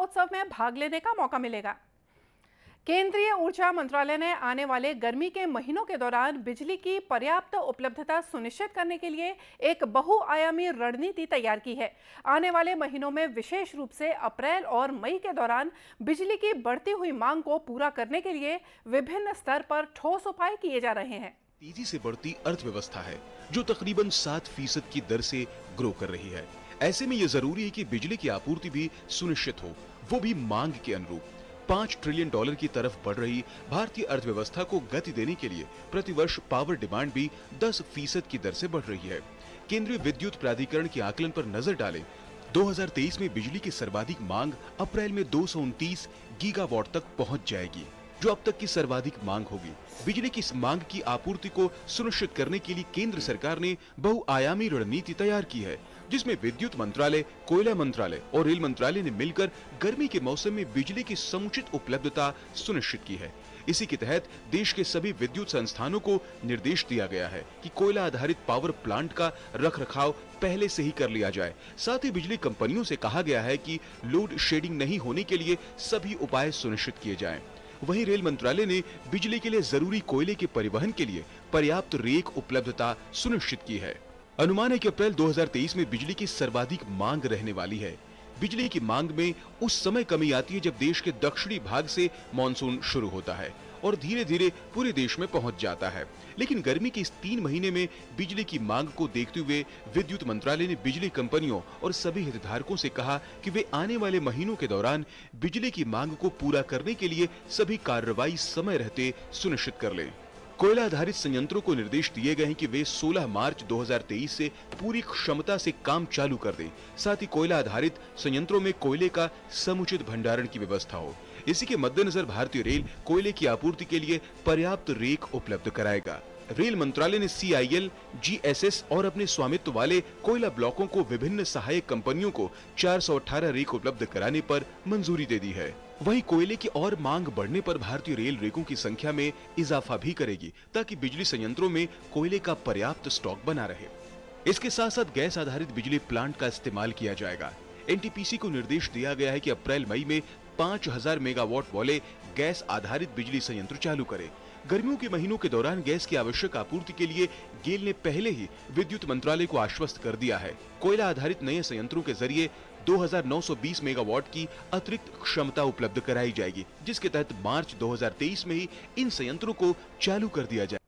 उत्सव में भाग लेने का मौका मिलेगा। केंद्रीय ऊर्जा मंत्रालय ने आने वाले गर्मी के महीनों के दौरान बिजली की पर्याप्त उपलब्धता सुनिश्चित करने के लिए एक बहुआयामी रणनीति तैयार की है। आने वाले महीनों में विशेष रूप से अप्रैल और मई के दौरान बिजली की बढ़ती हुई मांग को पूरा करने के लिए विभिन्न स्तर पर ठोस उपाय किए जा रहे हैं। तेजी से बढ़ती अर्थव्यवस्था है जो तकरीबन 7% की दर से ग्रो कर रही है। ऐसे में ये जरूरी है कि बिजली की आपूर्ति भी सुनिश्चित हो, वो भी मांग के अनुरूप। $5 ट्रिलियन की तरफ बढ़ रही भारतीय अर्थव्यवस्था को गति देने के लिए प्रतिवर्ष पावर डिमांड भी 10% की दर से बढ़ रही है। केंद्रीय विद्युत प्राधिकरण के आकलन पर नजर डालें, 2023 में बिजली की सर्वाधिक मांग अप्रैल में 229 गीगावाट तक पहुंच जाएगी, जो अब तक की सर्वाधिक मांग होगी। बिजली की इस मांग की आपूर्ति को सुनिश्चित करने के लिए केंद्र सरकार ने बहुआयामी रणनीति तैयार की है, जिसमें विद्युत मंत्रालय, कोयला मंत्रालय और रेल मंत्रालय ने मिलकर गर्मी के मौसम में बिजली की समुचित उपलब्धता सुनिश्चित की है। इसी के तहत देश के सभी विद्युत संस्थानों को निर्देश दिया गया है कि कोयला आधारित पावर प्लांट का रखरखाव पहले से ही कर लिया जाए। साथ ही बिजली कंपनियों से कहा गया है कि लोड शेडिंग नहीं होने के लिए सभी उपाय सुनिश्चित किए जाएं। वहीं रेल मंत्रालय ने बिजली के लिए जरूरी कोयले के परिवहन के लिए पर्याप्त रेक उपलब्धता सुनिश्चित की है। अनुमान है कि अप्रैल 2023 में बिजली की सर्वाधिक मांग रहने वाली है। बिजली की मांग में उस समय कमी आती है जब देश के दक्षिणी भाग से मानसून शुरू होता है और धीरे धीरे पूरे देश में पहुंच जाता है। लेकिन गर्मी के इस 3 महीने में बिजली की मांग को देखते हुए विद्युत मंत्रालय ने बिजली कंपनियों और सभी हितधारकों से कहा कि वे आने वाले महीनों के दौरान बिजली की मांग को पूरा करने के लिए सभी कार्रवाई समय रहते सुनिश्चित कर लें। कोयला आधारित संयंत्रों को निर्देश दिए गए हैं कि वे 16 मार्च 2023 से पूरी क्षमता से काम चालू कर दें। साथ ही कोयला आधारित संयंत्रों में कोयले का समुचित भंडारण की व्यवस्था हो। इसी के मद्देनजर भारतीय रेल कोयले की आपूर्ति के लिए पर्याप्त रेक उपलब्ध कराएगा। रेल मंत्रालय ने CIL, GSS और अपने स्वामित्व वाले कोयला ब्लॉकों को विभिन्न सहायक कंपनियों को 418 रेक उपलब्ध कराने पर मंजूरी दे दी है। वहीं कोयले की और मांग बढ़ने पर भारतीय रेल रेकों की संख्या में इजाफा भी करेगी, ताकि बिजली संयंत्रों में कोयले का पर्याप्त स्टॉक बना रहे। इसके साथ साथ गैस आधारित बिजली प्लांट का इस्तेमाल किया जाएगा। NTPC को निर्देश दिया गया है कि अप्रैल मई में 5000 मेगावाट वाले गैस आधारित बिजली संयंत्र चालू करे। गर्मियों के महीनों के दौरान गैस की आवश्यक आपूर्ति के लिए गेल ने पहले ही विद्युत मंत्रालय को आश्वस्त कर दिया है। कोयला आधारित नए संयंत्रों के जरिए 2920 मेगावाट की अतिरिक्त क्षमता उपलब्ध कराई जाएगी, जिसके तहत मार्च 2023 में ही इन संयंत्रों को चालू कर दिया जाएगा।